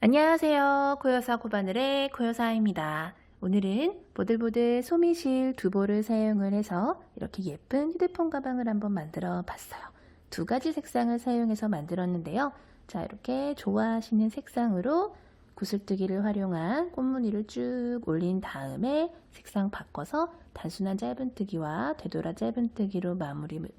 안녕하세요. 코요사 코바늘의 코요사입니다. 오늘은 보들보들 소미실 두보를 사용을 해서 이렇게 예쁜 휴대폰 가방을 한번 만들어 봤어요. 두 가지 색상을 사용해서 만들었는데요. 자, 이렇게 좋아하시는 색상으로 구슬뜨기를 활용한 꽃무늬를 쭉 올린 다음에 색상 바꿔서 단순한 짧은뜨기와 되돌아 짧은뜨기로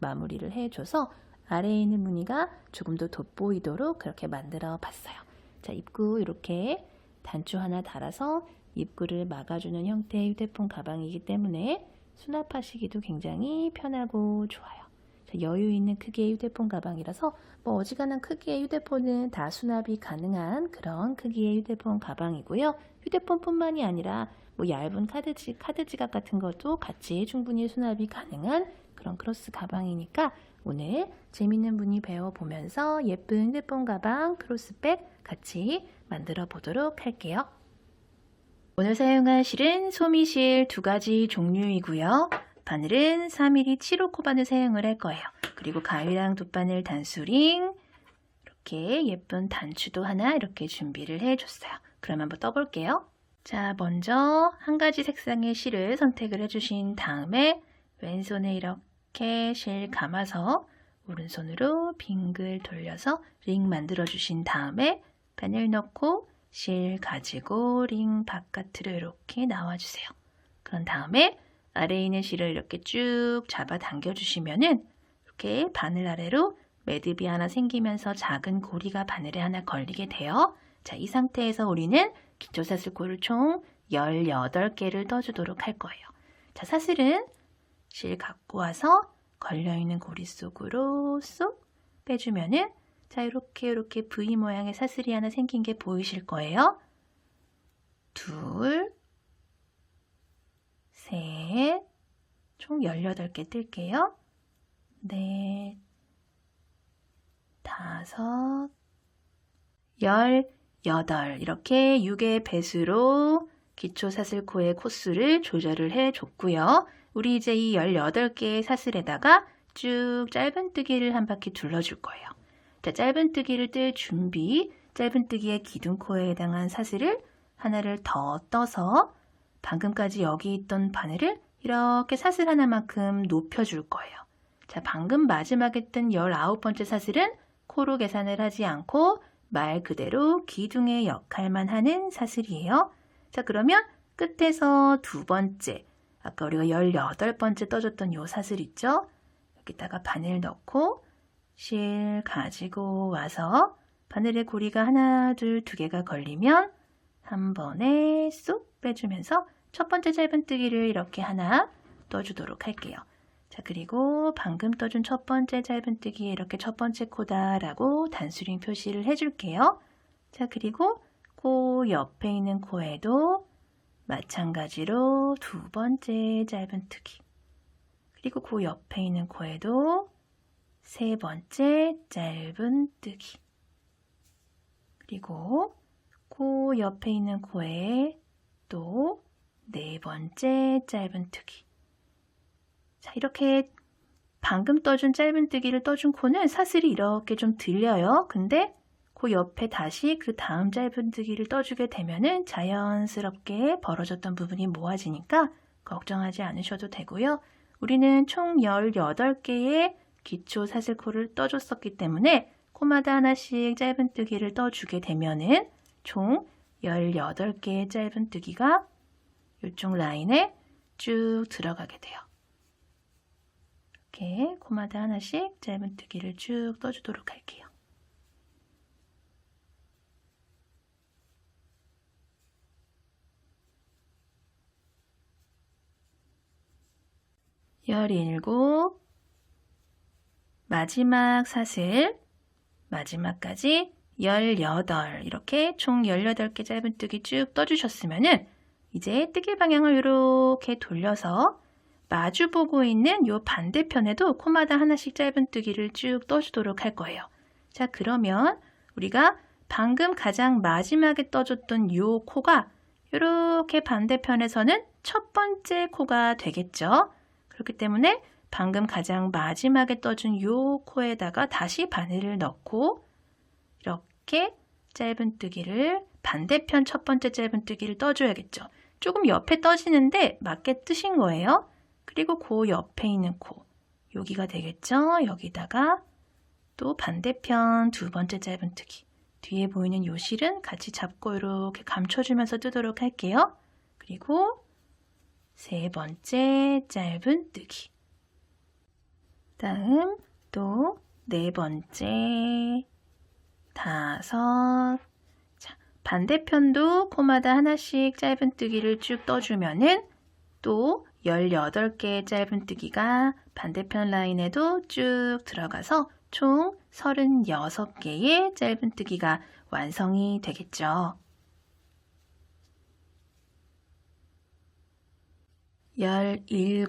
마무리를 해줘서 아래에 있는 무늬가 조금 더 돋보이도록 그렇게 만들어 봤어요. 자, 입구 이렇게 단추 하나 달아서 입구를 막아주는 형태의 휴대폰 가방이기 때문에 수납하시기도 굉장히 편하고 좋아요. 자, 여유 있는 크기의 휴대폰 가방이라서 어지간한 크기의 휴대폰은 다 수납이 가능한 그런 크기의 휴대폰 가방이고요. 휴대폰뿐만이 아니라 얇은 카드 지갑 같은 것도 같이 충분히 수납이 가능한 그런 크로스 가방이니까 오늘 재밌는 무늬 배워보면서 예쁜 휴대폰 가방 크로스백 같이 만들어 보도록 할게요. 오늘 사용할 실은 소미실 두 가지 종류이고요. 바늘은 4mm 7호 바늘 사용을 할 거예요. 그리고 가위랑 돗바늘 단수링 이렇게 예쁜 단추도 하나 이렇게 준비를 해줬어요. 그럼 한번 떠볼게요. 자, 먼저 한 가지 색상의 실을 선택을 해주신 다음에 왼손에 이렇게 실 감아서 오른손으로 빙글 돌려서 링 만들어 주신 다음에 바늘 넣고 실 가지고 링 바깥으로 이렇게 나와주세요. 그런 다음에 아래에 있는 실을 이렇게 쭉 잡아 당겨 주시면은 이렇게 바늘 아래로 매듭이 하나 생기면서 작은 고리가 바늘에 하나 걸리게 돼요. 자, 이 상태에서 우리는 기초 사슬코를 총 18개를 떠주도록 할 거예요. 자, 사슬은 실 갖고 와서 걸려있는 고리 속으로 쏙 빼주면은 자, 이렇게 V 모양의 사슬이 하나 생긴 게 보이실 거예요. 둘, 셋, 총 18개 뜰게요. 넷, 다섯, 18 이렇게 6의 배수로 기초 사슬코의 코수를 조절을 해줬고요. 우리 이제 이 18개의 사슬에다가 쭉 짧은뜨기를 한 바퀴 둘러줄 거예요. 자, 짧은뜨기를 뜰 준비, 짧은뜨기의 기둥코에 해당한 사슬을 하나를 더 떠서 방금까지 여기 있던 바늘을 이렇게 사슬 하나만큼 높여줄 거예요. 자, 방금 마지막에 뜬 19번째 사슬은 코로 계산을 하지 않고 말 그대로 기둥의 역할만 하는 사슬이에요. 자, 그러면 끝에서 두 번째, 아까 우리가 18번째 떠줬던 요 사슬 있죠? 여기다가 바늘 넣고 실 가지고 와서 바늘의 고리가 하나, 둘, 두 개가 걸리면 한 번에 쏙 빼주면서 첫 번째 짧은뜨기를 이렇게 하나 떠주도록 할게요. 자, 그리고 방금 떠준 첫 번째 짧은뜨기에 이렇게 첫 번째 코다라고 단수링 표시를 해줄게요. 자, 그리고 그 옆에 있는 코에도 마찬가지로 두 번째 짧은뜨기. 그리고 그 옆에 있는 코에도 세 번째 짧은뜨기. 그리고 그 옆에 있는 코에 또 네 번째 짧은뜨기. 자, 이렇게 방금 떠준 짧은뜨기를 떠준 코는 사슬이 이렇게 좀 들려요. 근데 그 옆에 다시 그 다음 짧은뜨기를 떠주게 되면은 자연스럽게 벌어졌던 부분이 모아지니까 걱정하지 않으셔도 되고요. 우리는 총 18개의 기초 사슬코를 떠줬었기 때문에 코마다 하나씩 짧은뜨기를 떠주게 되면은 총 18개의 짧은뜨기가 이쪽 라인에 쭉 들어가게 돼요. 이렇게 코마다 하나씩 짧은뜨기를 쭉 떠주도록 할게요. 열일곱, 마지막 사슬, 마지막까지 18 이렇게 총 18개 짧은뜨기 쭉 떠주셨으면은 이제 뜨개 방향을 이렇게 돌려서 마주보고 있는 이 반대편에도 코마다 하나씩 짧은뜨기를 쭉 떠주도록 할 거예요. 자, 그러면 우리가 방금 가장 마지막에 떠줬던 이 코가 이렇게 반대편에서는 첫 번째 코가 되겠죠. 그렇기 때문에 방금 가장 마지막에 떠준 이 코에다가 다시 바늘을 넣고 이렇게 짧은뜨기를 반대편 첫 번째 짧은뜨기를 떠줘야겠죠. 조금 옆에 떠지는데 맞게 뜨신 거예요. 그리고 그 옆에 있는 코, 여기가 되겠죠. 여기다가 또 반대편 두 번째 짧은뜨기, 뒤에 보이는 요 실은 같이 잡고 이렇게 감춰주면서 뜨도록 할게요. 그리고 세 번째 짧은뜨기, 다음 또 네 번째, 다섯. 자, 반대편도 코마다 하나씩 짧은뜨기를 쭉 떠주면은 또 18개의 짧은뜨기가 반대편 라인에도 쭉 들어가서 총 36개의 짧은뜨기가 완성이 되겠죠. 17,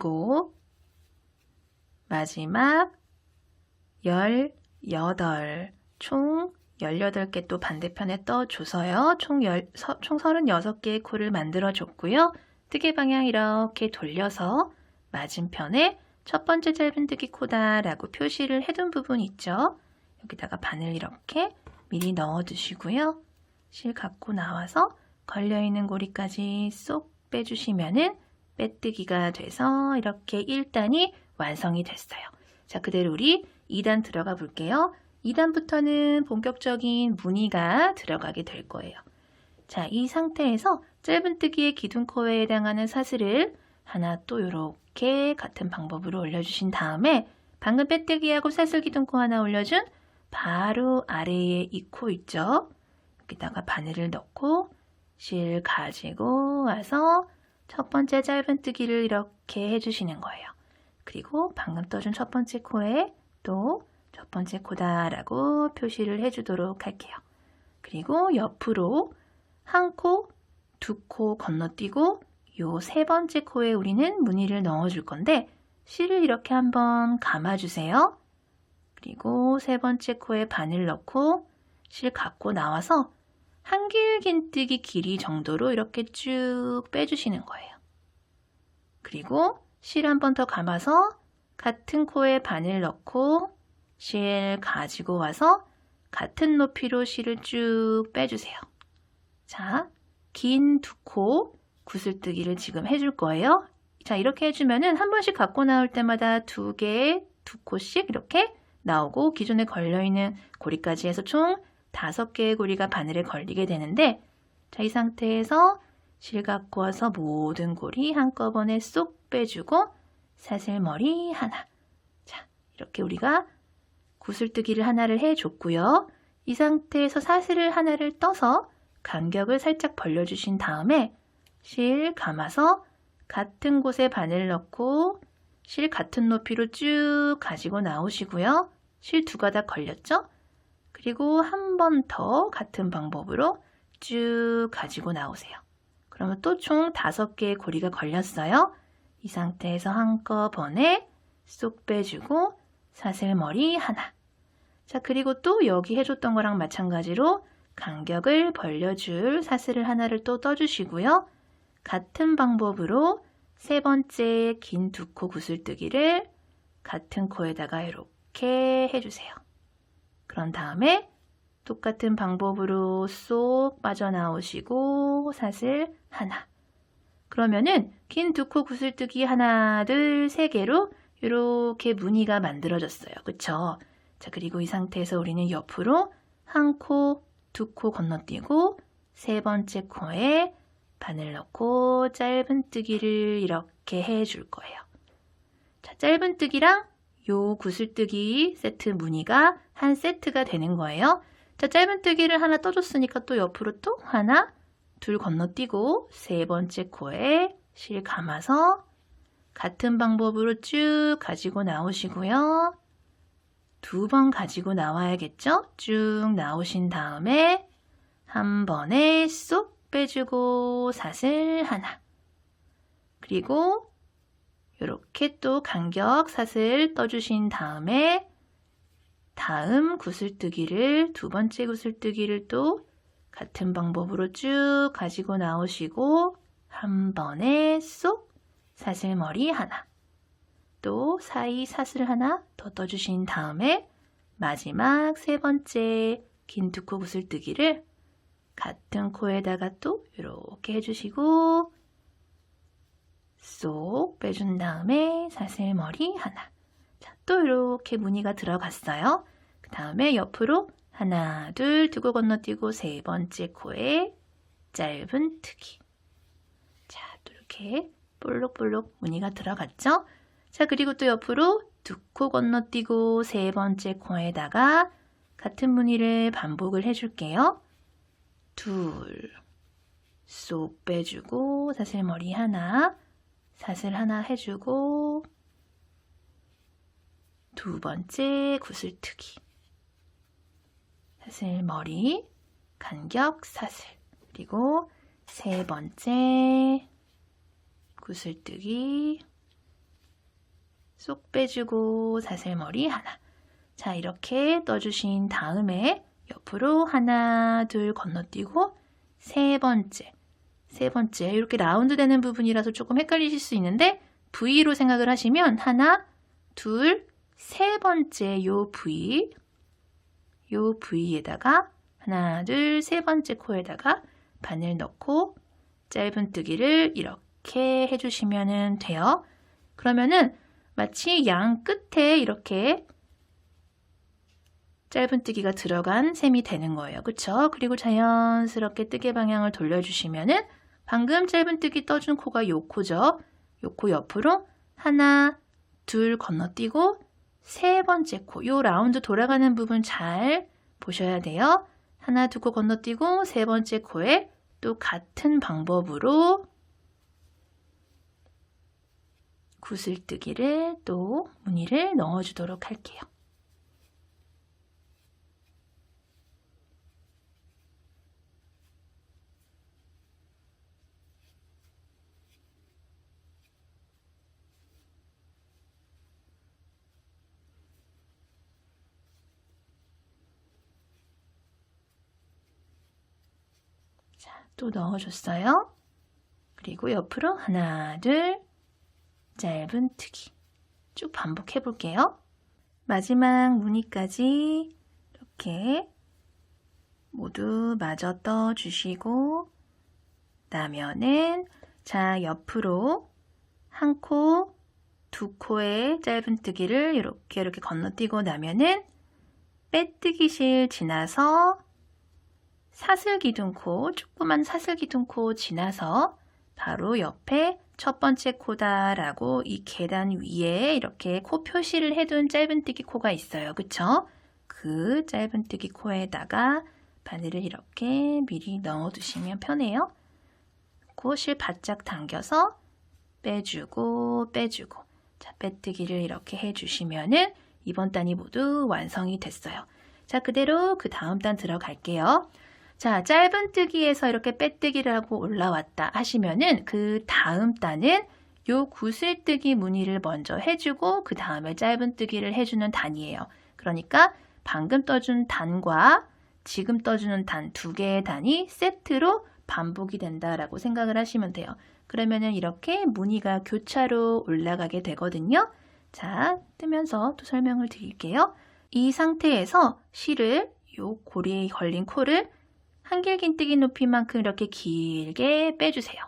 마지막 18, 총 18개 또 반대편에 떠줘서요. 총 36개의 코를 만들어 줬고요. 뜨개 방향 이렇게 돌려서 맞은편에 첫 번째 짧은뜨기 코다 라고 표시를 해둔 부분 있죠. 여기다가 바늘 이렇게 미리 넣어 두시고요. 실 갖고 나와서 걸려있는 고리까지 쏙 빼주시면은 빼뜨기가 돼서 이렇게 1단이 완성이 됐어요. 자, 그대로 우리 2단 들어가 볼게요. 2단부터는 본격적인 무늬가 들어가게 될 거예요. 자, 이 상태에서 짧은뜨기의 기둥코에 해당하는 사슬을 하나 또 이렇게 같은 방법으로 올려주신 다음에 방금 빼뜨기하고 사슬 기둥코 하나 올려준 바로 아래에 이 코 있죠? 여기다가 바늘을 넣고 실 가지고 와서 첫 번째 짧은뜨기를 이렇게 해주시는 거예요. 그리고 방금 떠준 첫 번째 코에 또 첫 번째 코다 라고 표시를 해주도록 할게요. 그리고 옆으로 한 코, 두 코 건너뛰고 요 세 번째 코에 우리는 무늬를 넣어줄 건데 실을 이렇게 한번 감아주세요. 그리고 세 번째 코에 바늘 넣고 실 갖고 나와서 한길긴뜨기 길이 정도로 이렇게 쭉 빼주시는 거예요. 그리고 실 한 번 더 감아서 같은 코에 바늘 넣고 실 가지고 와서 같은 높이로 실을 쭉 빼주세요. 자, 긴 두 코 구슬뜨기를 지금 해줄 거예요. 자, 이렇게 해주면은 한 번씩 갖고 나올 때마다 두 코씩 이렇게 나오고 기존에 걸려있는 고리까지 해서 총 5개의 고리가 바늘에 걸리게 되는데, 자, 이 상태에서 실 갖고 와서 모든 고리 한꺼번에 쏙 빼주고 사슬머리 하나. 자, 이렇게 우리가 구슬뜨기를 하나를 해줬고요. 이 상태에서 사슬을 하나를 떠서 간격을 살짝 벌려주신 다음에 실 감아서 같은 곳에 바늘 넣고 실 같은 높이로 쭉 가지고 나오시고요. 실 두 가닥 걸렸죠? 그리고 한 번 더 같은 방법으로 쭉 가지고 나오세요. 그러면 또 총 5개의 고리가 걸렸어요. 이 상태에서 한꺼번에 쏙 빼주고 사슬머리 하나. 자, 그리고 또 여기 해줬던 거랑 마찬가지로 간격을 벌려줄 사슬을 하나를 또 떠주시고요. 같은 방법으로 세 번째 긴 두 코 구슬뜨기를 같은 코에다가 이렇게 해주세요. 그런 다음에 똑같은 방법으로 쏙 빠져나오시고 사슬 하나. 그러면은 긴 두 코 구슬뜨기 하나, 둘, 세 개로 이렇게 무늬가 만들어졌어요. 그쵸? 자, 그리고 이 상태에서 우리는 옆으로 한 코, 두 코 건너뛰고 세 번째 코에 바늘 넣고 짧은뜨기를 이렇게 해줄 거예요. 자, 짧은뜨기랑 요 구슬뜨기 세트 무늬가 한 세트가 되는 거예요. 자, 짧은뜨기를 하나 떠줬으니까 또 옆으로 또 하나, 둘 건너뛰고 세 번째 코에 실 감아서 같은 방법으로 쭉 가지고 나오시고요. 두 번 가지고 나와야겠죠? 쭉 나오신 다음에 한 번에 쏙 빼주고 사슬 하나. 그리고 이렇게 또 간격 사슬 떠주신 다음에 다음 구슬뜨기를, 두 번째 구슬뜨기를 또 같은 방법으로 쭉 가지고 나오시고 한 번에 쏙 사슬머리 하나. 또 사이 사슬 하나 더 떠주신 다음에 마지막 세 번째 긴 두 코 구슬뜨기를 같은 코에다가 또 이렇게 해주시고 쏙 빼준 다음에 사슬머리 하나. 자, 또 이렇게 무늬가 들어갔어요. 그 다음에 옆으로 하나, 둘 두고 건너뛰고 세 번째 코에 짧은 트기. 자, 또 이렇게 볼록볼록 무늬가 들어갔죠? 자, 그리고 또 옆으로 두 코 건너뛰고 세 번째 코에다가 같은 무늬를 반복을 해줄게요. 둘, 쏙 빼주고 사슬머리 하나, 사슬 하나 해주고 두 번째 구슬트기, 사슬머리, 간격 사슬, 그리고 세 번째 구슬뜨기, 쏙 빼주고 사슬머리 하나. 자, 이렇게 떠주신 다음에 옆으로 하나, 둘 건너뛰고 세 번째 이렇게 라운드 되는 부분이라서 조금 헷갈리실 수 있는데 V로 생각을 하시면 하나, 둘, 세 번째 요 V에다가 하나, 둘, 세 번째 코에다가 바늘 넣고 짧은 뜨기를 이렇게 해주시면 돼요. 그러면은 마치 양 끝에 이렇게 짧은 뜨기가 들어간 셈이 되는 거예요. 그쵸? 그리고 자연스럽게 뜨개 방향을 돌려주시면은 방금 짧은 뜨기 떠준 코가 요 코죠. 요 코 옆으로 하나, 둘 건너뛰고 세 번째 코, 요 라운드 돌아가는 부분 잘 보셔야 돼요. 하나, 두 코 건너뛰고 세 번째 코에 또 같은 방법으로 구슬뜨기를 또 무늬를 넣어주도록 할게요. 자, 또 넣어줬어요. 그리고 옆으로 하나, 둘, 짧은 트기 쭉 반복해 볼게요. 마지막 무늬까지 이렇게 모두 마저 떠주시고 나면은 자, 옆으로 한 코, 두 코의 짧은 뜨기를 이렇게 건너뛰고 나면은 빼뜨기실 지나서 사슬기둥코, 조그만 사슬기둥코 지나서 바로 옆에 첫 번째 코다라고 이 계단 위에 이렇게 코 표시를 해둔 짧은뜨기 코가 있어요. 그쵸? 그 짧은뜨기 코에다가 바늘을 이렇게 미리 넣어두시면 편해요. 실 바짝 당겨서 빼주고 빼주고 자, 빼뜨기를 이렇게 해주시면은 이번 단이 모두 완성이 됐어요. 자, 그대로 그 다음 단 들어갈게요. 자, 짧은뜨기에서 이렇게 빼뜨기를 하고 올라왔다 하시면은 그 다음 단은 요 구슬뜨기 무늬를 먼저 해주고 그 다음에 짧은뜨기를 해주는 단이에요. 그러니까 방금 떠준 단과 지금 떠주는 단 두 개의 단이 세트로 반복이 된다라고 생각을 하시면 돼요. 그러면은 이렇게 무늬가 교차로 올라가게 되거든요. 자, 뜨면서 또 설명을 드릴게요. 이 상태에서 실을 요 고리에 걸린 코를 한길긴뜨기 높이만큼 이렇게 길게 빼주세요.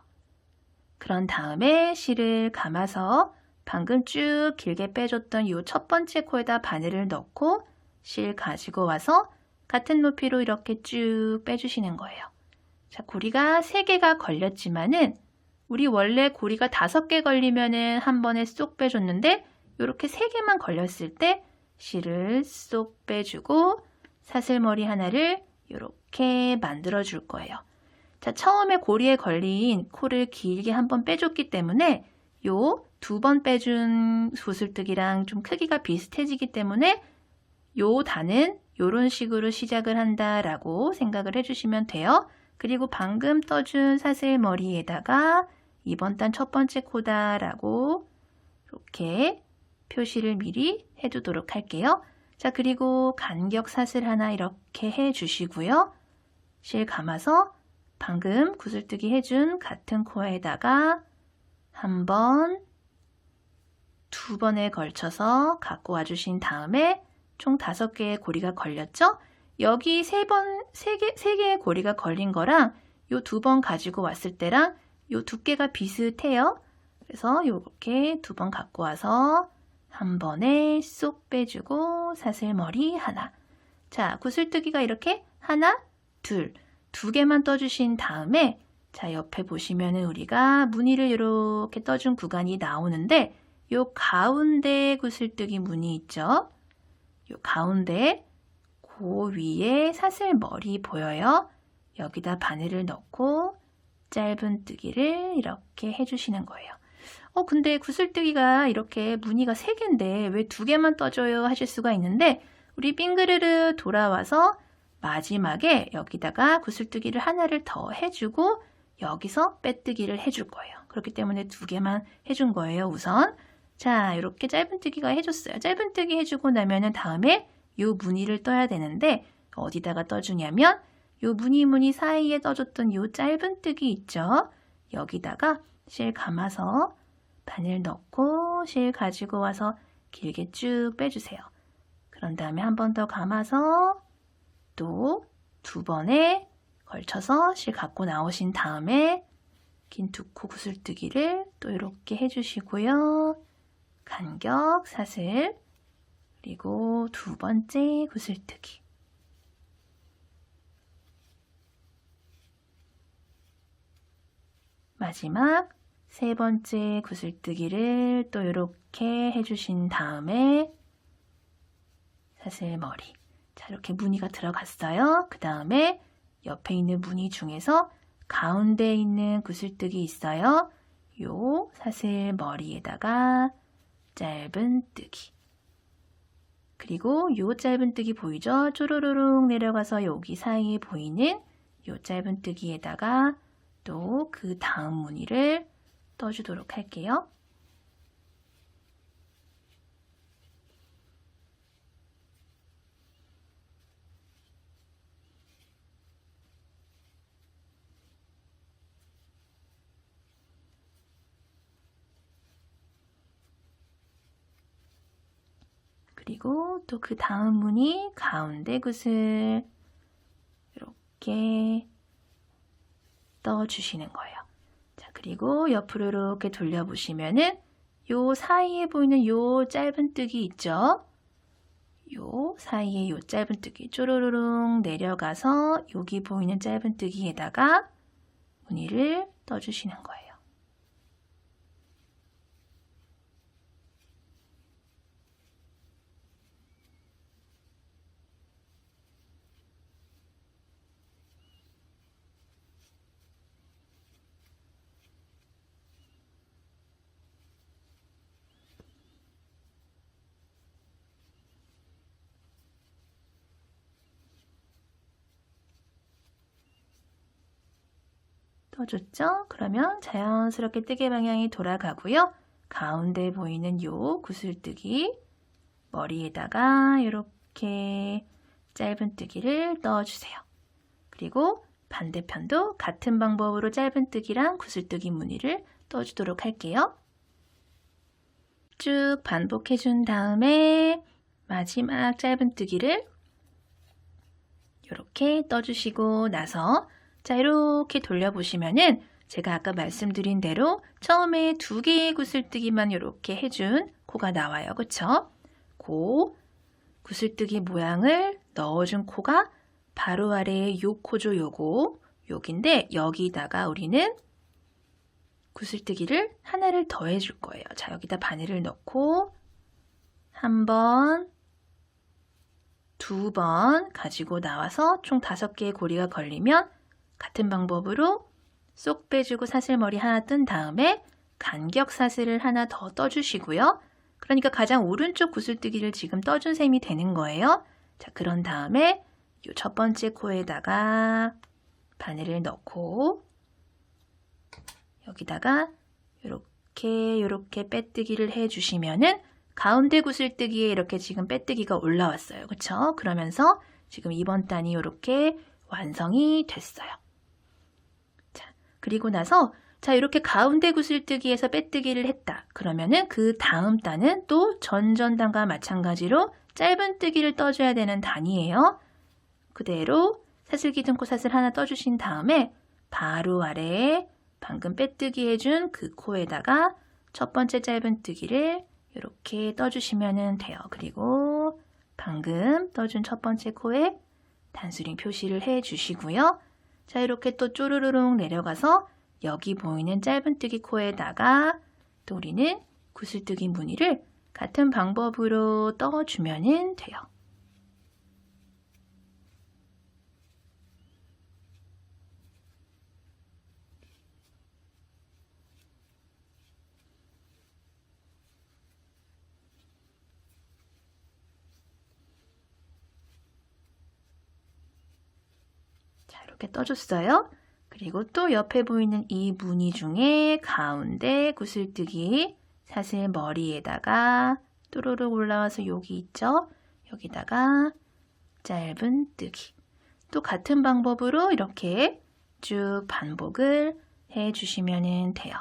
그런 다음에 실을 감아서 방금 쭉 길게 빼줬던 이 첫 번째 코에다 바늘을 넣고 실 가지고 와서 같은 높이로 이렇게 쭉 빼주시는 거예요. 자, 고리가 3개가 걸렸지만은 우리 원래 고리가 5개 걸리면은 한 번에 쏙 빼줬는데 이렇게 3개만 걸렸을 때 실을 쏙 빼주고 사슬머리 하나를 이렇게 만들어 줄 거예요. 자, 처음에 고리에 걸린 코를 길게 한번 빼줬기 때문에 요 2번 빼준 구슬뜨기랑 좀 크기가 비슷해지기 때문에 요 단은 이런 식으로 시작을 한다라고 생각을 해주시면 돼요. 그리고 방금 떠준 사슬머리에다가 이번 단 첫 번째 코다라고 이렇게 표시를 미리 해두도록 할게요. 자, 그리고 간격 사슬 하나 이렇게 해주시고요. 실 감아서 방금 구슬뜨기 해준 같은 코에다가 한 번, 2번에 걸쳐서 갖고 와주신 다음에 총 5개의 고리가 걸렸죠? 여기 세 개의 고리가 걸린 거랑 요 2번 가지고 왔을 때랑 요 두께가 비슷해요. 그래서 요렇게 2번 갖고 와서 한 번에 쏙 빼주고 사슬머리 하나. 자, 구슬뜨기가 이렇게 하나, 둘, 2개만 떠주신 다음에 자, 옆에 보시면은 우리가 무늬를 이렇게 떠준 구간이 나오는데 요 가운데 구슬뜨기 무늬 있죠? 요 가운데 그 위에 사슬머리 보여요? 여기다 바늘을 넣고 짧은 뜨기를 이렇게 해주시는 거예요. 근데 구슬뜨기가 이렇게 무늬가 3개인데 왜 2개만 떠줘요 하실 수가 있는데 우리 빙그르르 돌아와서 마지막에 여기다가 구슬뜨기를 하나를 더 해주고 여기서 빼뜨기를 해줄 거예요. 그렇기 때문에 2개만 해준 거예요, 우선. 자, 이렇게 짧은뜨기가 해줬어요. 짧은뜨기 해주고 나면은 다음에 요 무늬를 떠야 되는데 어디다가 떠주냐면 요 무늬 사이에 떠줬던 요 짧은뜨기 있죠? 여기다가 실 감아서 바늘 넣고 실 가지고 와서 길게 쭉 빼주세요. 그런 다음에 한 번 더 감아서 또 2번에 걸쳐서 실 갖고 나오신 다음에 긴 2코 구슬뜨기를 또 이렇게 해주시고요. 간격 사슬 그리고 2번째 구슬뜨기 마지막 3번째 구슬뜨기를 또 이렇게 해주신 다음에 사슬머리 자 이렇게 무늬가 들어갔어요. 그 다음에 옆에 있는 무늬 중에서 가운데 있는 구슬뜨기 있어요. 요 사슬머리에다가 짧은뜨기 그리고 요 짧은뜨기 보이죠? 쪼르르륵 내려가서 여기 사이에 보이는 요 짧은뜨기에다가 또 그 다음 무늬를 떠주도록 할게요. 그리고 또 그 다음 무늬 가운데 구슬 이렇게 떠주시는 거예요. 자, 그리고 옆으로 이렇게 돌려보시면은 요 사이에 보이는 요 짧은뜨기 있죠? 요 사이에 요 짧은뜨기 쪼르르륵 내려가서 여기 보이는 짧은뜨기에다가 무늬를 떠주시는 거예요. 떠줬죠? 그러면 자연스럽게 뜨개 방향이 돌아가고요. 가운데 보이는 요 구슬뜨기 머리에다가 이렇게 짧은뜨기를 넣어주세요. 그리고 반대편도 같은 방법으로 짧은뜨기랑 구슬뜨기 무늬를 떠주도록 할게요. 쭉 반복해 준 다음에 마지막 짧은뜨기를 이렇게 떠주시고 나서 자 이렇게 돌려보시면은 제가 아까 말씀드린 대로 처음에 2개의 구슬뜨기만 이렇게 해준 코가 나와요. 그쵸? 그 구슬뜨기 모양을 넣어준 코가 바로 아래에 요 코죠. 요거 여기인데 여기다가 우리는 구슬뜨기를 하나를 더 해줄 거예요. 자 여기다 바늘을 넣고 한 번, 2번 가지고 나와서 총 5개의 고리가 걸리면 같은 방법으로 쏙 빼주고 사슬머리 하나 뜬 다음에 간격 사슬을 하나 더 떠주시고요. 그러니까 가장 오른쪽 구슬뜨기를 지금 떠준 셈이 되는 거예요. 자, 그런 다음에 이 첫 번째 코에다가 바늘을 넣고 여기다가 이렇게 빼뜨기를 해주시면은 가운데 구슬뜨기에 이렇게 지금 빼뜨기가 올라왔어요. 그쵸? 그러면서 지금 이번 단이 이렇게 완성이 됐어요. 그리고 나서 자 이렇게 가운데 구슬뜨기에서 빼뜨기를 했다. 그러면은 그 다음 단은 또 전전단과 마찬가지로 짧은뜨기를 떠줘야 되는 단이에요. 그대로 사슬 기둥코 사슬 하나 떠주신 다음에 바로 아래에 방금 빼뜨기 해준 그 코에다가 첫 번째 짧은뜨기를 이렇게 떠주시면 돼요. 그리고 방금 떠준 첫 번째 코에 단수링 표시를 해주시고요. 자, 이렇게 또 쪼르르륵 내려가서 여기 보이는 짧은뜨기 코에다가 또 우리는 구슬뜨기 무늬를 같은 방법으로 떠주면 돼요. 자, 이렇게 떠줬어요. 그리고 또 옆에 보이는 이 무늬 중에 가운데 구슬뜨기 사슬 머리에다가 또르륵 올라와서 여기 있죠? 여기다가 짧은뜨기. 또 같은 방법으로 이렇게 쭉 반복을 해주시면 돼요.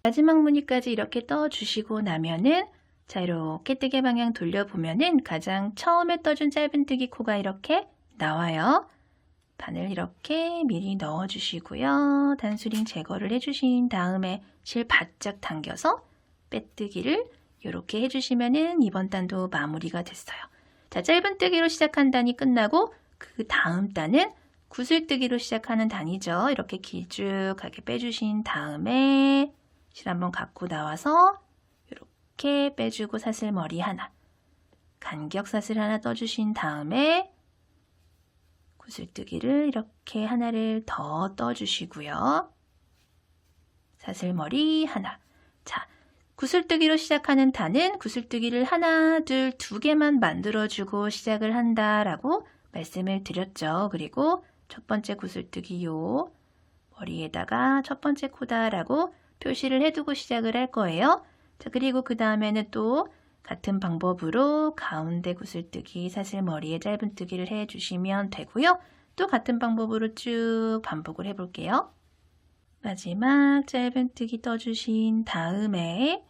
마지막 무늬까지 이렇게 떠주시고 나면은 자, 이렇게 뜨개 방향 돌려보면은 가장 처음에 떠준 짧은뜨기 코가 이렇게 나와요. 바늘 이렇게 미리 넣어주시고요. 단수링 제거를 해주신 다음에 실 바짝 당겨서 빼뜨기를 이렇게 해주시면은 이번 단도 마무리가 됐어요. 자, 짧은뜨기로 시작한 단이 끝나고 그 다음 단은 구슬뜨기로 시작하는 단이죠. 이렇게 길쭉하게 빼주신 다음에 실 한번 갖고 나와서 이렇게 빼주고 사슬머리 하나, 간격 사슬 하나 떠주신 다음에 구슬뜨기를 이렇게 하나를 더 떠주시고요. 사슬머리 하나. 자, 구슬뜨기로 시작하는 단은 구슬뜨기를 하나, 둘, 두 개만 만들어주고 시작을 한다라고 말씀을 드렸죠. 그리고 첫 번째 구슬뜨기 요 머리에다가 첫 번째 코다라고 표시를 해두고 시작을 할 거예요. 자, 그리고 그 다음에는 또 같은 방법으로 가운데 구슬뜨기 사슬머리에 짧은뜨기를 해주시면 되고요. 또 같은 방법으로 쭉 반복을 해볼게요. 마지막 짧은뜨기 떠주신 다음에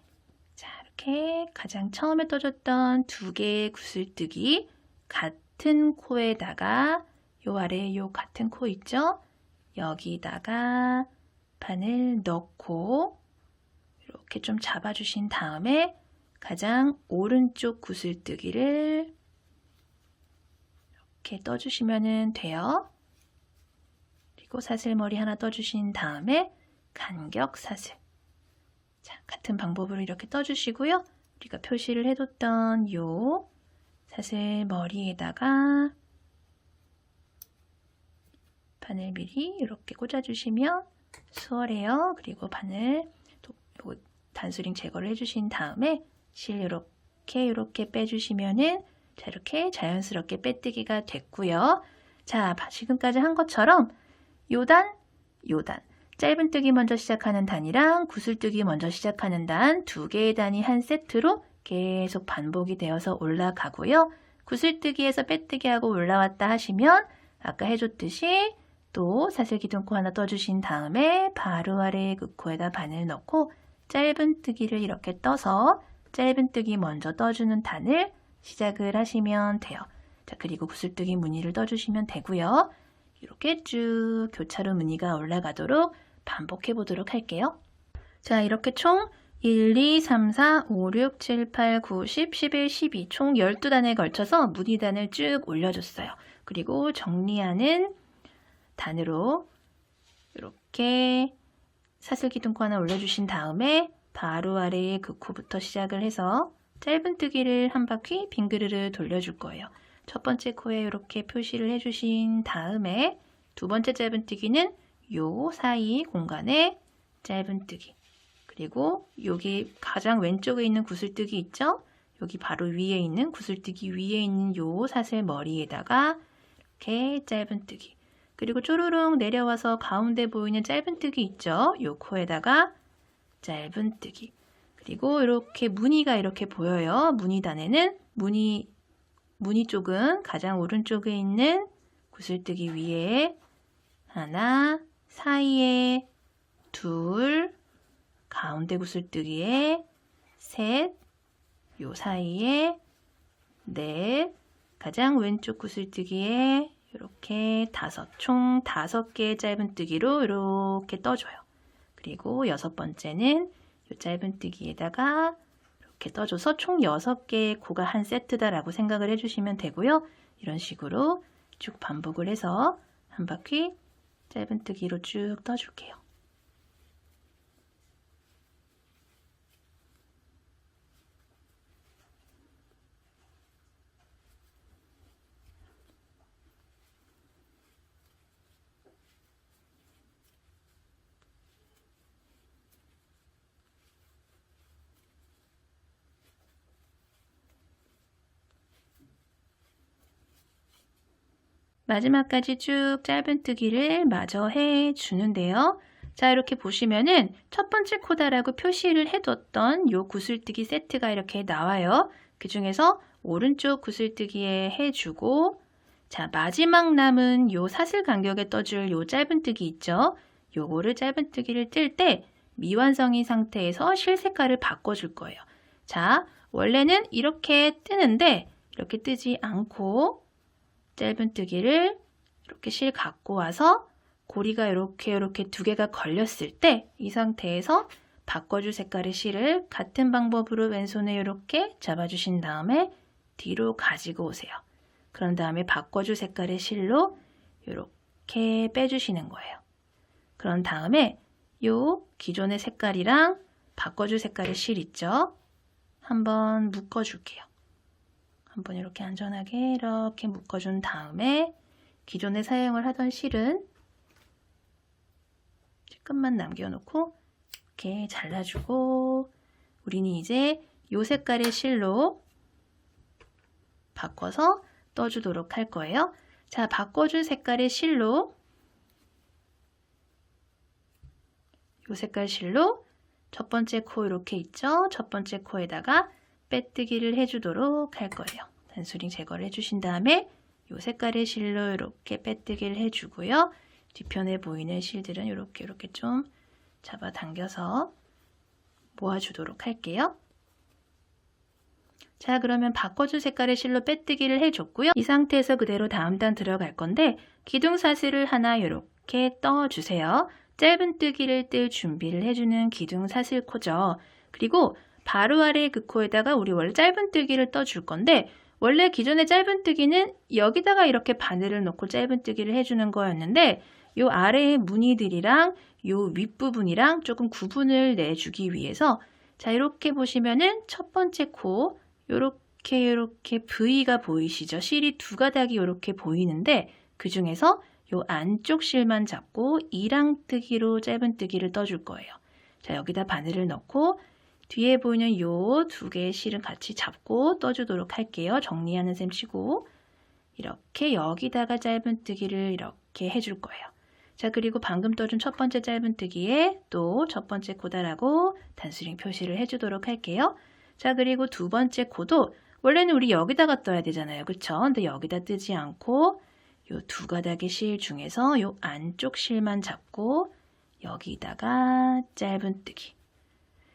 자, 이렇게 가장 처음에 떠줬던 두 개의 구슬뜨기 같은 코에다가 요 아래에 요 같은 코 있죠? 여기다가 바늘 넣고 이렇게 좀 잡아주신 다음에 가장 오른쪽 구슬뜨기를 이렇게 떠주시면 돼요. 그리고 사슬머리 하나 떠주신 다음에 간격 사슬. 자, 같은 방법으로 이렇게 떠주시고요. 우리가 표시를 해뒀던 요 사슬머리에다가 바늘 미리 이렇게 꽂아주시면 수월해요. 그리고 바늘 요 단수링 제거를 해주신 다음에 실 이렇게 빼주시면은 자, 이렇게 자연스럽게 빼뜨기가 됐고요. 자, 지금까지 한 것처럼 요단, 요단, 짧은뜨기 먼저 시작하는 단이랑 구슬뜨기 먼저 시작하는 단 두 개의 단이 한 세트로 계속 반복이 되어서 올라가고요. 구슬뜨기에서 빼뜨기하고 올라왔다 하시면 아까 해줬듯이 또 사슬기둥코 하나 떠주신 다음에 바로 아래 그 코에다 바늘 넣고 짧은뜨기를 이렇게 떠서 짧은뜨기 먼저 떠주는 단을 시작을 하시면 돼요. 자, 그리고 구슬뜨기 무늬를 떠주시면 되고요. 이렇게 쭉 교차로 무늬가 올라가도록 반복해 보도록 할게요. 자, 이렇게 총 1, 2, 3, 4, 5, 6, 7, 8, 9, 10, 11, 12 총 12단에 걸쳐서 무늬단을 쭉 올려줬어요. 그리고 정리하는 단으로 이렇게 사슬기둥코 하나 올려주신 다음에 바로 아래에 그 코부터 시작을 해서 짧은뜨기를 한 바퀴 빙그르르 돌려줄 거예요. 첫 번째 코에 이렇게 표시를 해주신 다음에 두 번째 짧은뜨기는 요 사이 공간에 짧은뜨기, 그리고 여기 가장 왼쪽에 있는 구슬뜨기 있죠? 여기 바로 위에 있는 구슬뜨기 위에 있는 요 사슬 머리에다가 이렇게 짧은뜨기, 그리고 쪼르륵 내려와서 가운데 보이는 짧은뜨기 있죠? 요 코에다가 짧은뜨기, 그리고 이렇게 무늬가 이렇게 보여요. 무늬단에는 무늬 쪽은 가장 오른쪽에 있는 구슬뜨기 위에 하나, 사이에 둘, 가운데 구슬뜨기에 셋, 요 사이에 넷, 가장 왼쪽 구슬뜨기에 이렇게 다섯, 총 5개의 짧은뜨기로 이렇게 떠줘요. 그리고 여섯 번째는 요 짧은뜨기에다가 이렇게 떠줘서 총 6개의 코가 한 세트다라고 생각을 해주시면 되고요. 이런 식으로 쭉 반복을 해서 한 바퀴 짧은뜨기로 쭉 떠줄게요. 마지막까지 쭉 짧은뜨기를 마저 해주는데요. 자, 이렇게 보시면은 첫 번째 코다라고 표시를 해뒀던 요 구슬뜨기 세트가 이렇게 나와요. 그 중에서 오른쪽 구슬뜨기에 해주고, 자, 마지막 남은 요 사슬 간격에 떠줄 요 짧은뜨기 있죠? 요거를 짧은뜨기를 뜰 때 미완성인 상태에서 실 색깔을 바꿔줄 거예요. 자, 원래는 이렇게 뜨는데 이렇게 뜨지 않고 짧은뜨기를 이렇게 실 갖고 와서 고리가 이렇게 두 개가 걸렸을 때 이 상태에서 바꿔줄 색깔의 실을 같은 방법으로 왼손에 이렇게 잡아주신 다음에 뒤로 가지고 오세요. 그런 다음에 바꿔줄 색깔의 실로 이렇게 빼주시는 거예요. 그런 다음에 요 기존의 색깔이랑 바꿔줄 색깔의 실 있죠? 한번 묶어줄게요. 한번 이렇게 안전하게 이렇게 묶어준 다음에 기존에 사용을 하던 실은 끝만 남겨놓고 이렇게 잘라주고, 우리는 이제 이 색깔의 실로 바꿔서 떠주도록 할 거예요. 자, 바꿔준 색깔의 실로, 이 색깔 실로 첫 번째 코 이렇게 있죠? 첫 번째 코에다가 빼뜨기를 해주도록 할 거예요. 단수링 제거를 해주신 다음에 이 색깔의 실로 이렇게 빼뜨기를 해주고요. 뒤편에 보이는 실들은 이렇게 좀 잡아당겨서 모아주도록 할게요. 자, 그러면 바꿔준 색깔의 실로 빼뜨기를 해줬고요. 이 상태에서 그대로 다음 단 들어갈 건데 기둥사슬을 하나 이렇게 떠주세요. 짧은뜨기를 뜰 준비를 해주는 기둥사슬코죠. 그리고 바로 아래 그 코에다가 우리 원래 짧은뜨기를 떠줄 건데, 원래 기존의 짧은뜨기는 여기다가 이렇게 바늘을 넣고 짧은뜨기를 해주는 거였는데 요 아래의 무늬들이랑 요 윗부분이랑 조금 구분을 내주기 위해서, 자, 이렇게 보시면은 첫 번째 코 요렇게 V가 보이시죠? 실이 두 가닥이 이렇게 보이는데 그 중에서 요 안쪽 실만 잡고 이랑뜨기로 짧은뜨기를 떠줄 거예요. 자, 여기다 바늘을 넣고 뒤에 보이는 요 두 개의 실은 같이 잡고 떠주도록 할게요. 정리하는 셈 치고 이렇게 여기다가 짧은뜨기를 이렇게 해줄 거예요. 자, 그리고 방금 떠준 첫 번째 짧은뜨기에 또 첫 번째 코다라고 단수링 표시를 해주도록 할게요. 자, 그리고 두 번째 코도 원래는 우리 여기다가 떠야 되잖아요. 그쵸? 근데 여기다 뜨지 않고 요 두 가닥의 실 중에서 요 안쪽 실만 잡고 여기다가 짧은뜨기.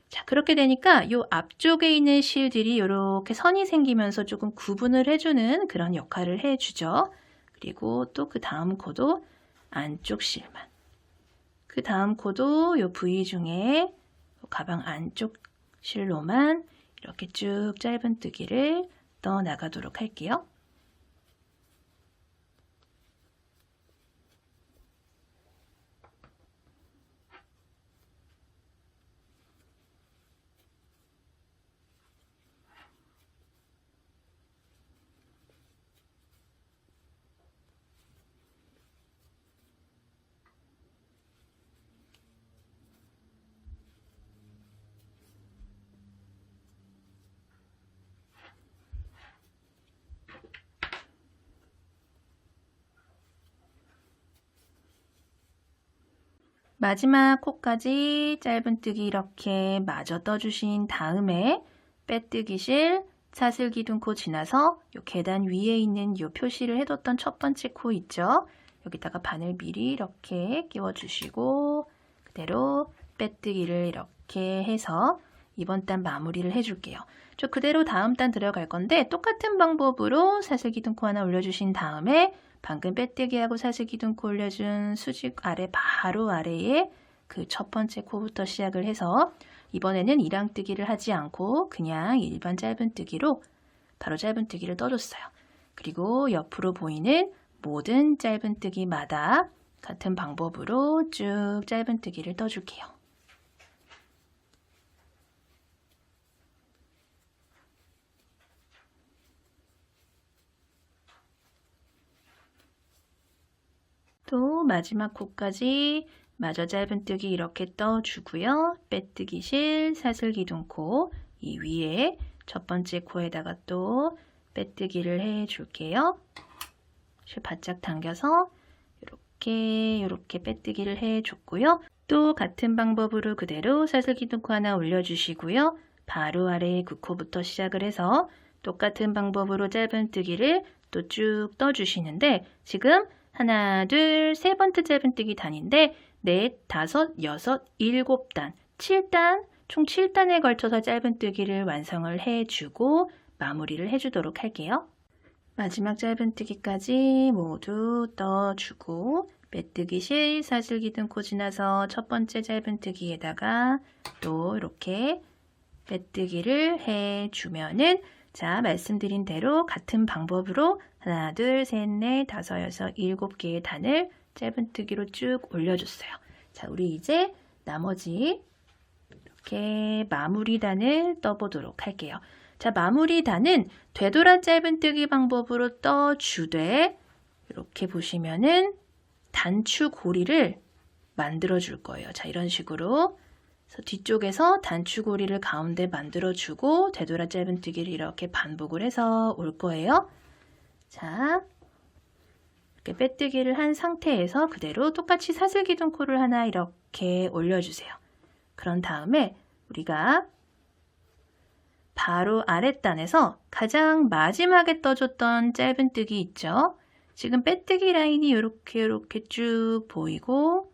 자, 그렇게 되니까 요 앞쪽에 있는 실들이 이렇게 선이 생기면서 조금 구분을 해주는 그런 역할을 해주죠. 그리고 또 그 다음 코도 안쪽 실만. 그 다음 코도 요 부위 중에 가방 안쪽 실로만 이렇게 쭉 짧은뜨기를 넣어 나가도록 할게요. 마지막 코까지 짧은뜨기 이렇게 마저 떠주신 다음에 빼뜨기 실, 사슬기둥코 지나서 요 계단 위에 있는 요 표시를 해뒀던 첫 번째 코 있죠? 여기다가 바늘 미리 이렇게 끼워주시고 그대로 빼뜨기를 이렇게 해서 이번 단 마무리를 해줄게요. 저 그대로 다음 단 들어갈 건데 똑같은 방법으로 사슬기둥코 하나 올려주신 다음에 방금 빼뜨기하고 사슬기둥코 올려준 수직 아래 바로 아래에 그 첫 번째 코부터 시작을 해서 이번에는 이랑뜨기를 하지 않고 그냥 일반 짧은뜨기로 바로 짧은뜨기를 떠줬어요. 그리고 옆으로 보이는 모든 짧은뜨기마다 같은 방법으로 쭉 짧은뜨기를 떠줄게요. 또 마지막 코까지 마저 짧은뜨기 이렇게 떠주고요. 빼뜨기 실, 사슬기둥코 이 위에 첫 번째 코에다가 또 빼뜨기를 해줄게요. 실 바짝 당겨서 이렇게 빼뜨기를 해줬고요. 또 같은 방법으로 그대로 사슬기둥코 하나 올려주시고요. 바로 아래 9코부터 시작을 해서 똑같은 방법으로 짧은뜨기를 또 쭉 떠주시는데 지금 하나, 둘, 세 번째 짧은뜨기 단인데 넷, 다섯, 여섯, 일곱 단, 7단, 총 7단에 걸쳐서 짧은뜨기를 완성을 해주고 마무리를 해주도록 할게요. 마지막 짧은뜨기까지 모두 떠주고 빼뜨기 실, 사슬기둥코 지나서 첫 번째 짧은뜨기에다가 또 이렇게 빼뜨기를 해주면은 자, 말씀드린 대로 같은 방법으로 하나, 둘, 셋, 넷, 다섯, 여섯, 일곱 개의 단을 짧은뜨기로 쭉 올려줬어요. 자, 우리 이제 나머지 이렇게 마무리 단을 떠보도록 할게요. 자, 마무리 단은 되돌아 짧은뜨기 방법으로 떠주되 이렇게 보시면은 단추 고리를 만들어 줄 거예요. 자, 이런 식으로 그래서 뒤쪽에서 단추고리를 가운데 만들어주고 되돌아 짧은뜨기를 이렇게 반복을 해서 올 거예요. 자, 이렇게 빼뜨기를 한 상태에서 그대로 똑같이 사슬기둥코를 하나 이렇게 올려주세요. 그런 다음에 우리가 바로 아랫단에서 가장 마지막에 떠줬던 짧은뜨기 있죠? 지금 빼뜨기 라인이 이렇게 쭉 보이고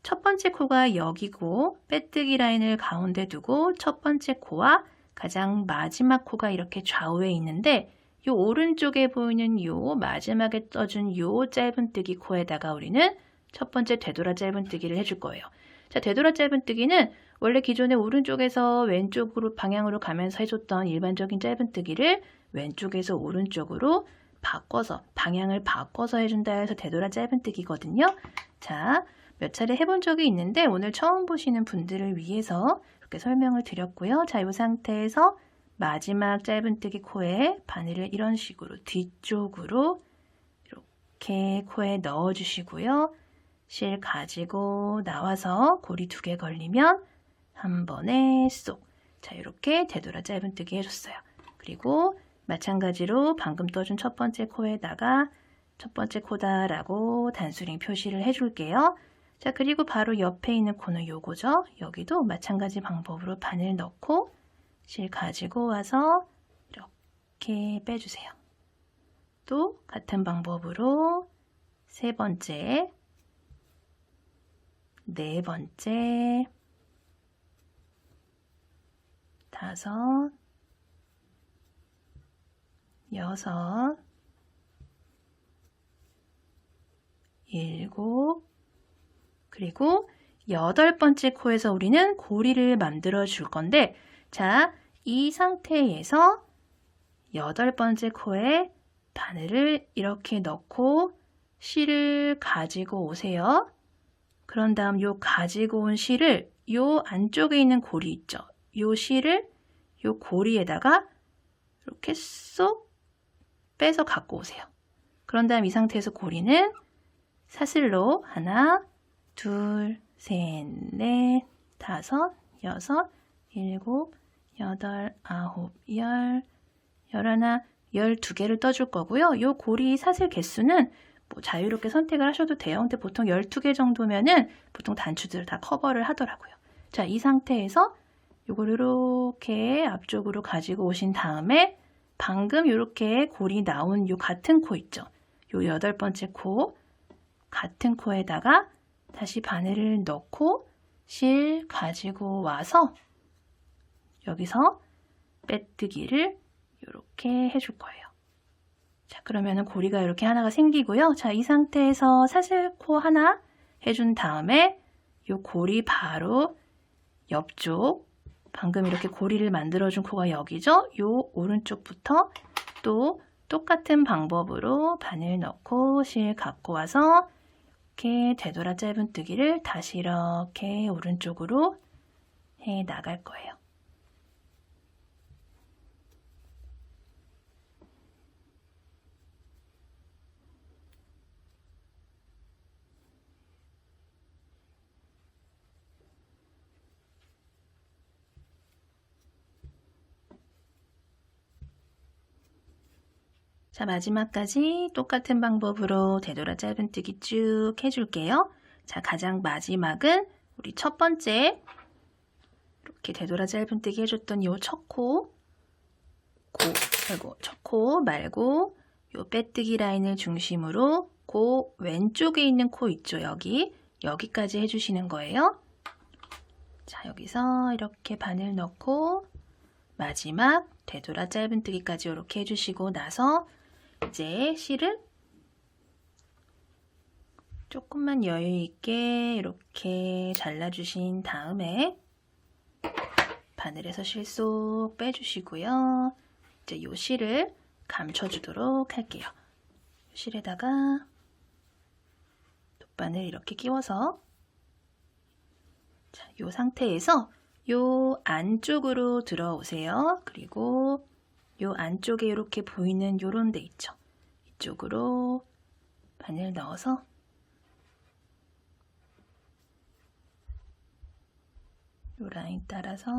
첫 번째 코가 여기고 빼뜨기 라인을 가운데 두고 첫 번째 코와 가장 마지막 코가 이렇게 좌우에 있는데 이 오른쪽에 보이는 요 마지막에 떠준 요 짧은뜨기 코에다가 우리는 첫 번째 되돌아 짧은뜨기를 해줄 거예요. 자, 되돌아 짧은뜨기는 원래 기존에 오른쪽에서 왼쪽으로 방향으로 가면서 해줬던 일반적인 짧은뜨기를 왼쪽에서 오른쪽으로 바꿔서 방향을 바꿔서 해준다 해서 되돌아 짧은뜨기거든요. 자, 몇 차례 해본 적이 있는데 오늘 처음 보시는 분들을 위해서 이렇게 설명을 드렸고요. 자, 이 상태에서 마지막 짧은뜨기 코에 바늘을 이런 식으로 뒤쪽으로 이렇게 코에 넣어주시고요. 실 가지고 나와서 고리 2개 걸리면 한 번에 쏙. 자, 이렇게 되돌아 짧은뜨기 해줬어요. 그리고 마찬가지로 방금 떠준 첫 번째 코에다가 첫 번째 코다라고 단수링 표시를 해줄게요. 자, 그리고 바로 옆에 있는 코는 요거죠. 여기도 마찬가지 방법으로 바늘 넣고 실 가지고 와서 이렇게 빼주세요. 또 같은 방법으로 세 번째, 네 번째, 다섯, 여섯, 일곱, 그리고 여덟 번째 코에서 우리는 고리를 만들어 줄 건데, 자, 이 상태에서 여덟 번째 코에 바늘을 이렇게 넣고 실을 가지고 오세요. 그런 다음 요 가지고 온 실을 요 안쪽에 있는 고리 있죠? 요 실을 요 고리에다가 이렇게 쏙 빼서 갖고 오세요. 그런 다음 이 상태에서 고리는 사슬로 하나, 둘, 셋, 넷, 다섯, 여섯, 일곱, 여덟, 아홉, 열, 열하나, 12개를 떠줄 거고요. 요 고리 사슬 개수는 뭐 자유롭게 선택을 하셔도 돼요. 근데 보통 12개 정도면은 보통 단추들 다 커버를 하더라고요. 자, 이 상태에서 요걸 이렇게 앞쪽으로 가지고 오신 다음에 방금 이렇게 고리 나온 요 같은 코 있죠? 요 여덟 번째 코, 같은 코에다가 다시 바늘을 넣고 실 가지고 와서 여기서 빼뜨기를 이렇게 해줄 거예요. 자, 그러면은 고리가 이렇게 하나가 생기고요. 자, 이 상태에서 사슬코 하나 해준 다음에 요 고리 바로 옆쪽, 방금 이렇게 고리를 만들어준 코가 여기죠? 요 오른쪽부터 또 똑같은 방법으로 바늘 넣고 실 갖고 와서 이렇게 되돌아 짧은뜨기를 다시 이렇게 오른쪽으로 해 나갈 거예요. 자, 마지막까지 똑같은 방법으로 되돌아 짧은뜨기 쭉 해줄게요. 자, 가장 마지막은 우리 첫 번째 이렇게 되돌아 짧은뜨기 해줬던 요 첫 코, 첫 코 말고 요 빼뜨기 라인을 중심으로 그 왼쪽에 있는 코 있죠? 여기까지 해주시는 거예요. 자, 여기서 이렇게 바늘 넣고 마지막 되돌아 짧은뜨기까지 이렇게 해주시고 나서 이제 실을 조금만 여유 있게 이렇게 잘라주신 다음에 바늘에서 실 쏙 빼주시고요. 이제 이 실을 감춰주도록 할게요. 실에다가 돗바늘 이렇게 끼워서 자, 이 상태에서 요 안쪽으로 들어오세요. 그리고 요 안쪽에 이렇게 보이는 요런 데 있죠. 이쪽으로 바늘 넣어서 요 라인 따라서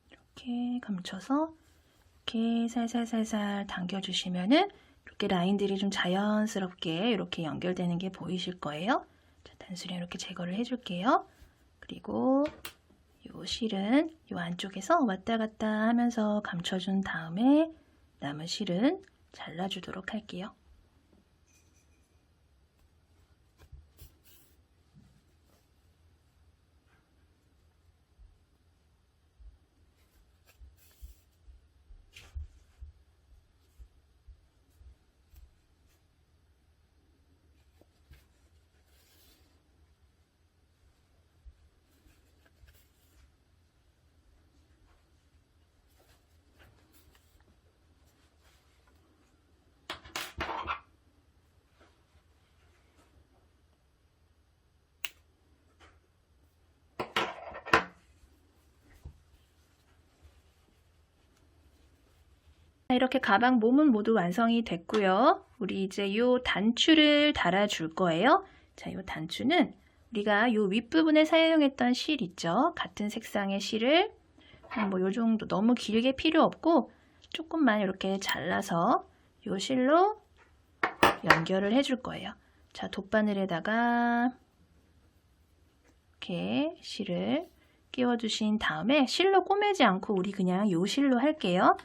이렇게 감춰서 이렇게 살살살살 당겨주시면은 이렇게 라인들이 좀 자연스럽게 이렇게 연결되는 게 보이실 거예요. 자, 단수를 이렇게 제거를 해줄게요. 그리고 요 실은 요 안쪽에서 왔다 갔다 하면서 감춰준 다음에 남은 실은 잘라주도록 할게요. 이렇게 가방 몸은 모두 완성이 됐고요. 우리 이제 이 단추를 달아줄 거예요. 자, 이 단추는 우리가 이 윗부분에 사용했던 실 있죠? 같은 색상의 실을 뭐 요 정도 너무 길게 필요 없고 조금만 이렇게 잘라서 이 실로 연결을 해줄 거예요. 자, 돗바늘에다가 이렇게 실을 끼워주신 다음에 실로 꼬매지 않고 우리 그냥 요 실로 할게요.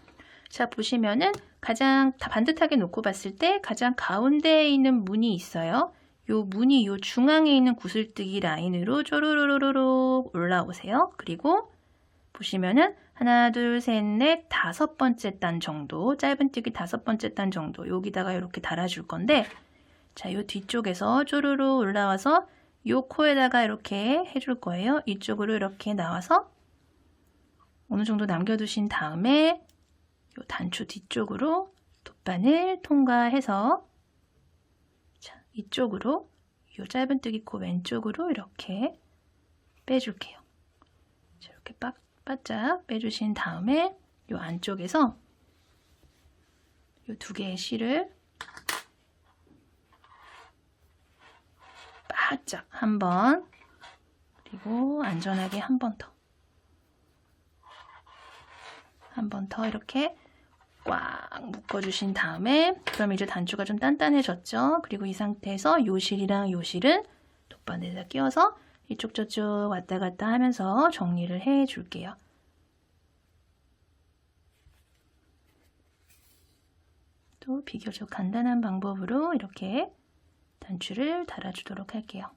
자, 보시면은 가장 반듯하게 놓고 봤을 때 가장 가운데에 있는 문이 있어요. 요 문이 요 중앙에 있는 구슬뜨기 라인으로 쪼르르르르 올라오세요. 그리고 보시면은 하나, 둘, 셋, 넷, 5번째 단 정도, 짧은뜨기 5번째 단 정도 여기다가 이렇게 달아줄 건데, 자, 요 뒤쪽에서 쪼르르 올라와서 요 코에다가 이렇게 해줄 거예요. 이쪽으로 이렇게 나와서 어느 정도 남겨두신 다음에 요 단추 뒤쪽으로 돗바늘 통과해서, 자, 이쪽으로 요 짧은뜨기 코 왼쪽으로 이렇게 빼줄게요. 자, 이렇게 바짝 빼주신 다음에 요 안쪽에서 요 2개의 실을 바짝 한 번, 그리고 안전하게 한 번 더 이렇게 꽉 묶어주신 다음에, 그럼 이제 단추가 좀 단단해졌죠? 그리고 이 상태에서 요 실이랑 요 실은 돗바늘에다 끼워서 이쪽 저쪽 왔다 갔다 하면서 정리를 해 줄게요. 또 비교적 간단한 방법으로 이렇게 단추를 달아주도록 할게요.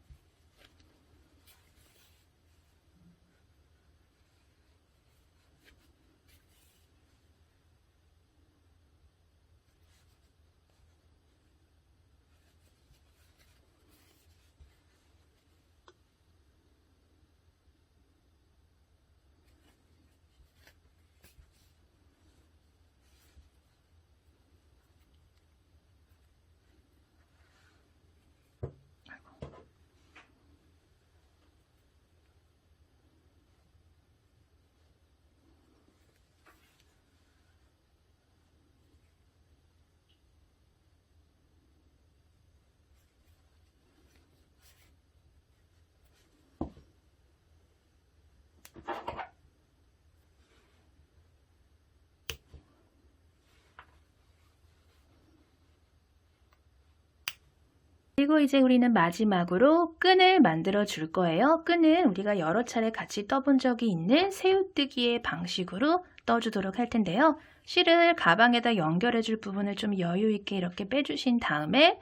그리고 이제 우리는 마지막으로 끈을 만들어 줄 거예요. 끈은 우리가 여러 차례 같이 떠본 적이 있는 새우뜨기의 방식으로 떠주도록 할 텐데요. 실을 가방에다 연결해 줄 부분을 좀 여유 있게 이렇게 빼주신 다음에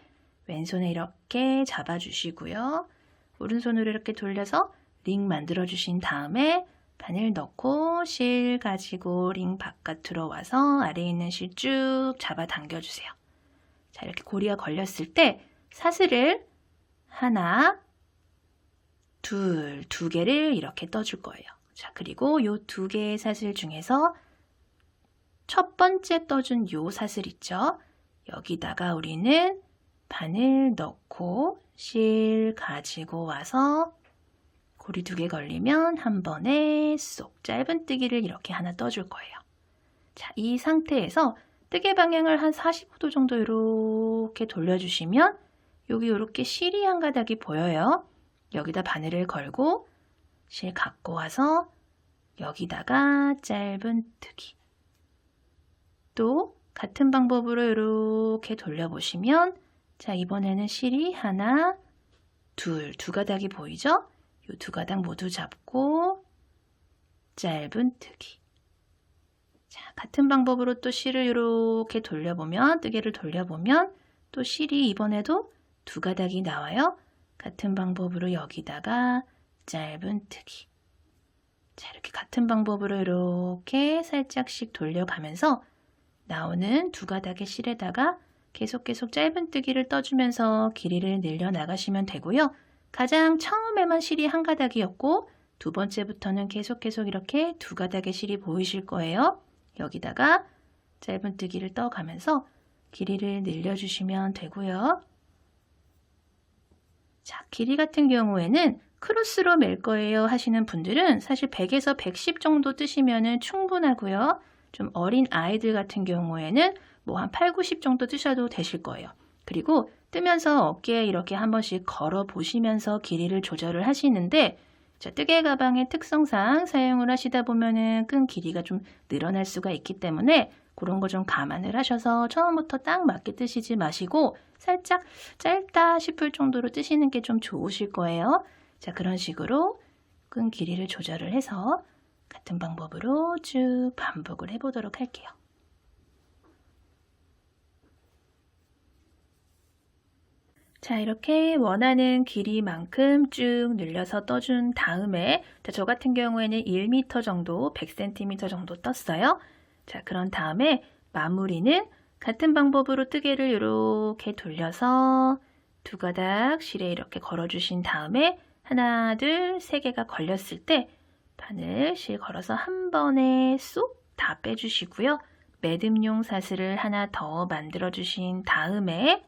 왼손에 이렇게 잡아 주시고요. 오른손으로 이렇게 돌려서 링 만들어 주신 다음에 바늘 넣고 실 가지고 링 바깥으로 와서 아래에 있는 실 쭉 잡아 당겨 주세요. 자, 이렇게 고리가 걸렸을 때 사슬을 하나, 둘, 2개를 이렇게 떠줄 거예요. 자, 그리고 요 2개의 사슬 중에서 첫 번째 떠준 요 사슬 있죠? 여기다가 우리는 바늘 넣고 실 가지고 와서 고리 2개 걸리면 한 번에 쏙 짧은뜨기를 이렇게 하나 떠줄 거예요. 자, 이 상태에서 뜨개 방향을 한 45도 정도 이렇게 돌려주시면 여기 이렇게 실이 한 가닥이 보여요. 여기다 바늘을 걸고 실 갖고 와서 여기다가 짧은뜨기. 또 같은 방법으로 이렇게 돌려보시면, 자, 이번에는 실이 하나, 둘, 2가닥이 보이죠? 이 2가닥 모두 잡고 짧은뜨기. 자, 같은 방법으로 또 실을 이렇게 돌려보면, 뜨개를 돌려보면 또 실이 이번에도 2가닥이 나와요. 같은 방법으로 여기다가 짧은뜨기. 자, 이렇게 같은 방법으로 이렇게 살짝씩 돌려가면서 나오는 2가닥의 실에다가 계속 짧은뜨기를 떠주면서 길이를 늘려 나가시면 되고요. 가장 처음에만 실이 한 가닥이었고 2번째부터는 계속 이렇게 2가닥의 실이 보이실 거예요. 여기다가 짧은뜨기를 떠가면서 길이를 늘려주시면 되고요. 자, 길이 같은 경우에는 크로스로 맬 거예요 하시는 분들은 사실 100에서 110 정도 뜨시면 충분하고요. 좀 어린 아이들 같은 경우에는 뭐 한 8, 90 정도 뜨셔도 되실 거예요. 그리고 뜨면서 어깨에 이렇게 한 번씩 걸어 보시면서 길이를 조절을 하시는데, 자, 뜨개 가방의 특성상 사용을 하시다 보면은 끈 길이가 좀 늘어날 수가 있기 때문에 그런 거 좀 감안을 하셔서 처음부터 딱 맞게 뜨시지 마시고 살짝 짧다 싶을 정도로 뜨시는 게 좀 좋으실 거예요. 자, 그런 식으로 끈 길이를 조절을 해서 같은 방법으로 쭉 반복을 해보도록 할게요. 자, 이렇게 원하는 길이만큼 쭉 늘려서 떠준 다음에 저 같은 경우에는 1m 정도, 100cm 정도 떴어요. 자, 그런 다음에 마무리는 같은 방법으로 뜨개를 이렇게 돌려서 두 가닥 실에 이렇게 걸어주신 다음에 하나, 둘, 세 개가 걸렸을 때 바늘 실 걸어서 한 번에 쏙 다 빼주시고요. 매듭용 사슬을 하나 더 만들어 주신 다음에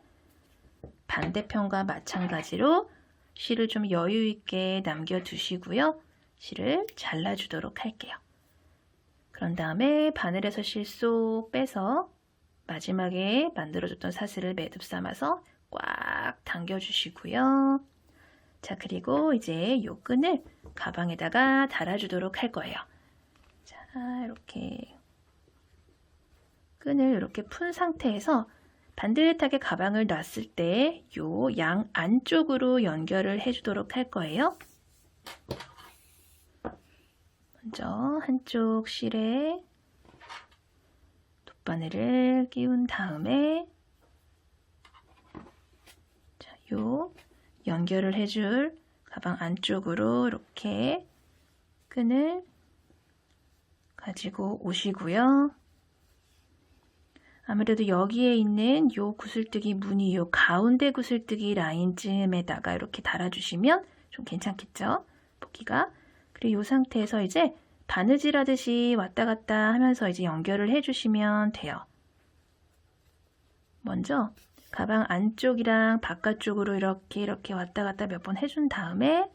반대편과 마찬가지로 실을 좀 여유 있게 남겨두시고요. 실을 잘라주도록 할게요. 그런 다음에 바늘에서 실 쏙 빼서 마지막에 만들어줬던 사슬을 매듭 삼아서 꽉 당겨주시고요. 자, 그리고 이제 이 끈을 가방에다가 달아주도록 할 거예요. 자, 이렇게 끈을 이렇게 푼 상태에서 반듯하게 가방을 놨을 때 요 양 안쪽으로 연결을 해주도록 할 거예요. 먼저 한쪽 실에 돗바늘을 끼운 다음에 자, 요 연결을 해줄 가방 안쪽으로 이렇게 끈을 가지고 오시고요. 아무래도 여기에 있는 요 구슬뜨기 무늬, 요 가운데 구슬뜨기 라인쯤에다가 이렇게 달아주시면 좀 괜찮겠죠? 보기가. 그리고 이 상태에서 이제 바느질 하듯이 왔다 갔다 하면서 이제 연결을 해주시면 돼요. 먼저 가방 안쪽이랑 바깥쪽으로 이렇게 왔다 갔다 몇 번 해준 다음에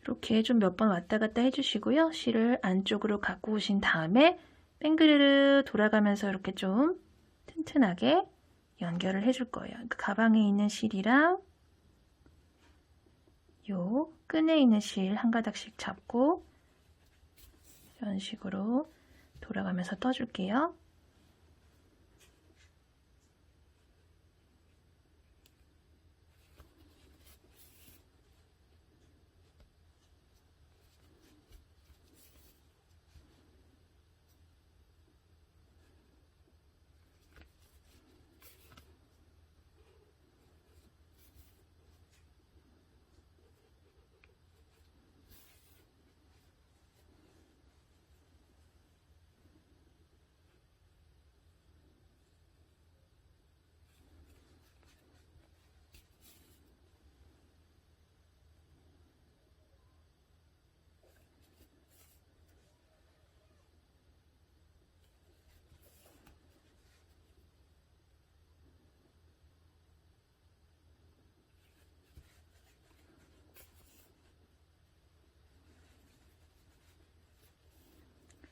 이렇게 좀 몇 번 왔다 갔다 해주시고요. 실을 안쪽으로 갖고 오신 다음에 뺑그르르 돌아가면서 이렇게 좀 튼튼하게 연결을 해줄 거예요. 그 가방에 있는 실이랑 요 끈에 있는 실 한 가닥씩 잡고 이런 식으로 돌아가면서 떠줄게요.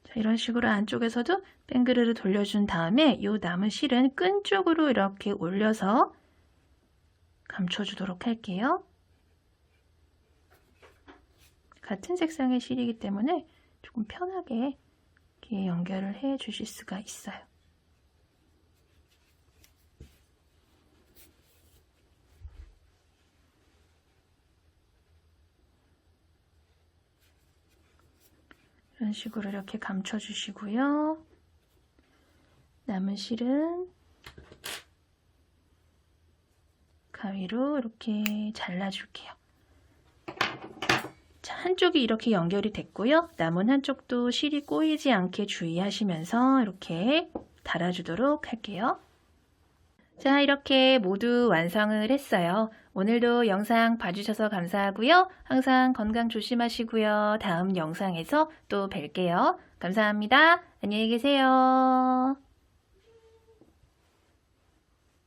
자, 이런 식으로 안쪽에서도 뺑그르르 돌려준 다음에 이 남은 실은 끈 쪽으로 이렇게 올려서 감춰주도록 할게요. 같은 색상의 실이기 때문에 조금 편하게 이렇게 연결을 해 주실 수가 있어요. 이런 식으로 이렇게 감춰주시고요. 남은 실은 가위로 이렇게 잘라줄게요. 자, 한쪽이 이렇게 연결이 됐고요. 남은 한쪽도 실이 꼬이지 않게 주의하시면서 이렇게 달아주도록 할게요. 자, 이렇게 모두 완성을 했어요. 오늘도 영상 봐주셔서 감사하고요. 항상 건강 조심하시고요. 다음 영상에서 또 뵐게요. 감사합니다. 안녕히 계세요.